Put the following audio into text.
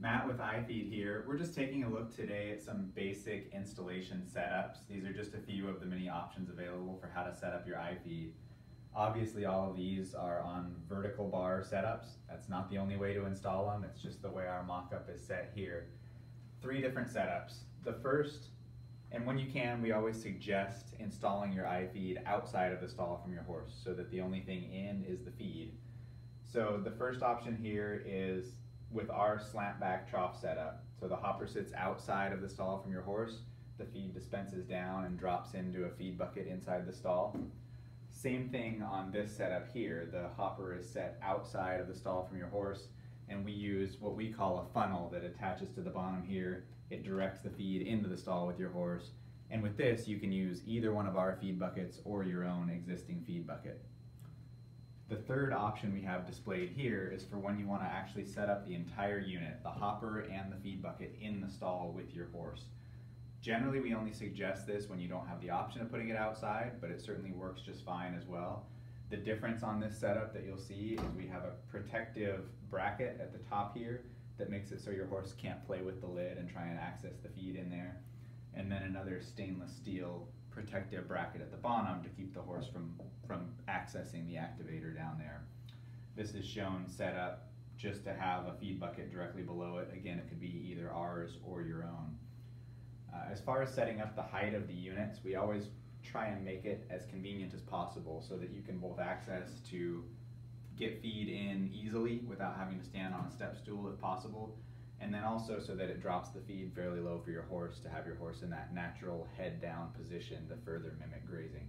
Matt with iFEED here. We're just taking a look today at some basic installation setups. These are just a few of the many options available for how to set up your iFEED. Obviously all of these are on vertical bar setups. That's not the only way to install them, it's just the way our mock-up is set here. 3 different setups. The first, and when you can, we always suggest installing your iFEED outside of the stall from your horse so that the only thing in is the feed. So the first option here is with our slant back trough setup. So the hopper sits outside of the stall from your horse, the feed dispenses down and drops into a feed bucket inside the stall. Same thing on this setup here. The hopper is set outside of the stall from your horse, and we use what we call a funnel that attaches to the bottom here. It directs the feed into the stall with your horse. And with this, you can use either one of our feed buckets or your own existing feed bucket. The third option we have displayed here is for when you want to actually set up the entire unit, the hopper and the feed bucket in the stall with your horse. Generally, we only suggest this when you don't have the option of putting it outside, but it certainly works just fine as well. The difference on this setup that you'll see is we have a protective bracket at the top here that makes it so your horse can't play with the lid and try and access the feed in there. And then another stainless steel protective bracket at the bottom to keep the horse from accessing the activator down there. This is shown set up just to have a feed bucket directly below it. Again, it could be either ours or your own. As far as setting up the height of the units, we always try and make it as convenient as possible so that you can both access to get feed in easily without having to stand on a step stool if possible, and then also so that it drops the feed fairly low for your horse to have your horse in that natural head down position to further mimic grazing.